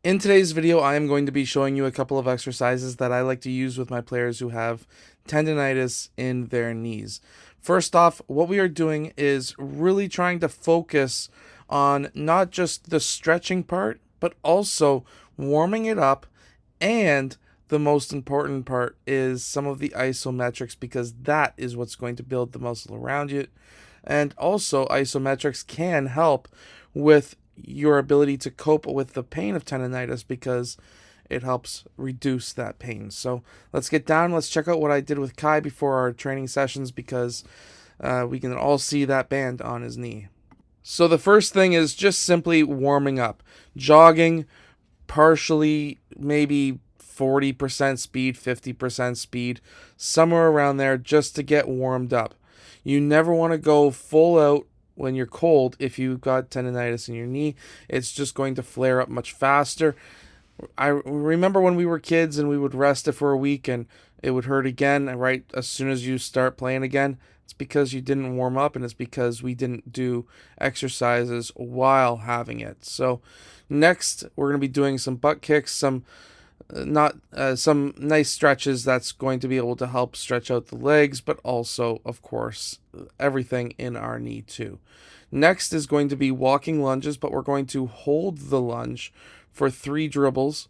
In today's video, I am going to be showing you a couple of exercises that I like to use with my players who have tendonitis in their knees. First off, what we are doing is really trying to focus on not just the stretching part, but also warming it up, and the most important part is some of the isometrics, because that is what's going to build the muscle around it. And also, isometrics can help with your ability to cope with the pain of tendonitis because it helps reduce that pain. So let's get down. Let's check out what I did with Kai before our training sessions, because we can all see that band on his knee. So the first thing is just simply warming up, jogging, partially maybe 40% speed, 50% speed, somewhere around there, just to get warmed up. You never want to go full out when you're cold. If you've got tendonitis in your knee, it's just going to flare up much faster. I remember when we were kids and we would rest it for a week and it would hurt again right as soon as you start playing again. It's because you didn't warm up, and it's because we didn't do exercises while having it. So next, we're going to be doing some butt kicks, some nice stretches that's going to be able to help stretch out the legs, but also, of course, everything in our knee too. Next is going to be walking lunges, but we're going to hold the lunge for 3 dribbles,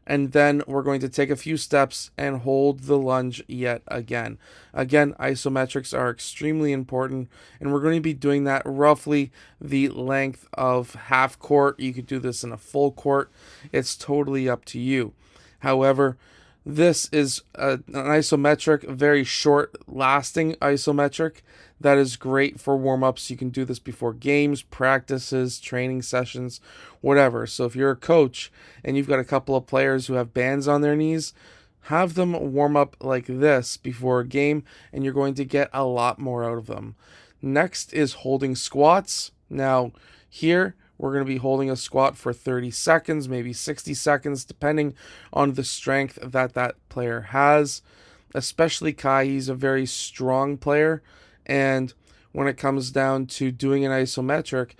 and then we're going to take a few steps and hold the lunge yet again. Again, isometrics are extremely important, and we're going to be doing that roughly the length of half court. You could do this in a full court. It's totally up to you. However, this is an isometric, very short-lasting isometric that is great for warm-ups. You can do this before games, practices, training sessions, whatever. So if you're a coach and you've got a couple of players who have bands on their knees, have them warm up like this before a game, and you're going to get a lot more out of them. Next is holding squats. Now, here, we're going to be holding a squat for 30 seconds, maybe 60 seconds, depending on the strength that that player has. Especially Kai, he's a very strong player. And when it comes down to doing an isometric,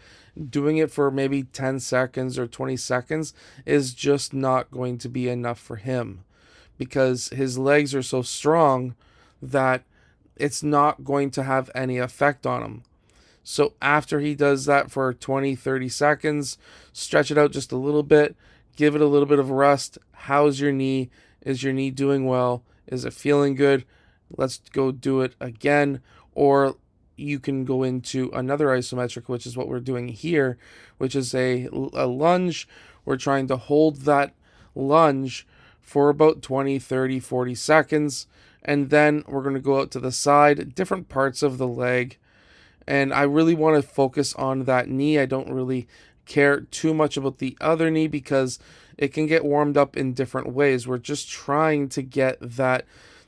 doing it for maybe 10 seconds or 20 seconds is just not going to be enough for him, because his legs are so strong that it's not going to have any effect on him. So after he does that for 20, 30 seconds, stretch it out just a little bit, give it a little bit of rest. How's your knee? Is your knee doing well? Is it feeling good? Let's go do it again. Or you can go into another isometric, which is what we're doing here, which is a lunge. We're trying to hold that lunge for about 20, 30, 40 seconds. And then we're going to go out to the side, different parts of the leg. And I really want to focus on that knee. I don't really care too much about the other knee because it can get warmed up in different ways. We're just trying to get that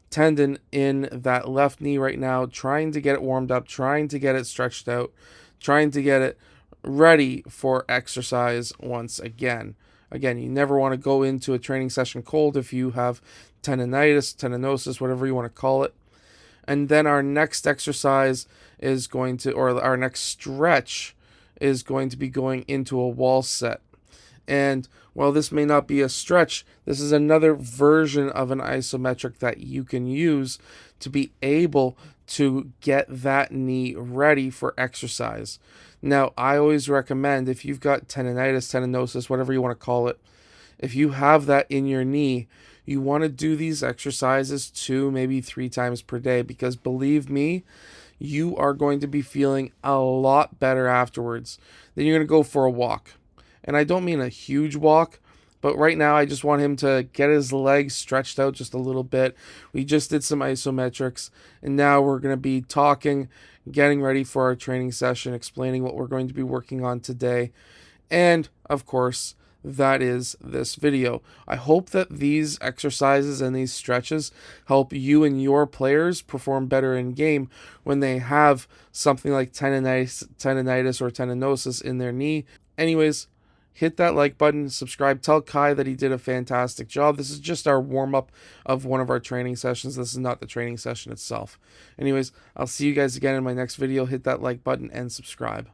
tendon in that left knee right now, trying to get it warmed up, trying to get it stretched out, trying to get it ready for exercise once again. Again, you never want to go into a training session cold if you have tendonitis, tendinosis, whatever you want to call it. And then our next exercise is going to, or our next stretch is going to be going into a wall set. And while this may not be a stretch, this is another version of an isometric that you can use to be able to get that knee ready for exercise. Now, I always recommend, if you've got tendonitis, tendinosis, whatever you want to call it, if you have that in your knee, you want to do these exercises 2, maybe 3 times per day, because believe me, you are going to be feeling a lot better afterwards. Then you're going to go for a walk. And I don't mean a huge walk, but right now I just want him to get his legs stretched out just a little bit. We just did some isometrics, and now we're going to be talking, getting ready for our training session, explaining what we're going to be working on today. And, of course, that is this video. I hope that these exercises and these stretches help you and your players perform better in game when they have something like tendonitis or tendinosis in their knee. Anyways, hit that like button, subscribe, tell Kai that he did a fantastic job. This is just our warm-up of one of our training sessions. This is not the training session itself. Anyways, I'll see you guys again in my next video. Hit that like button and subscribe.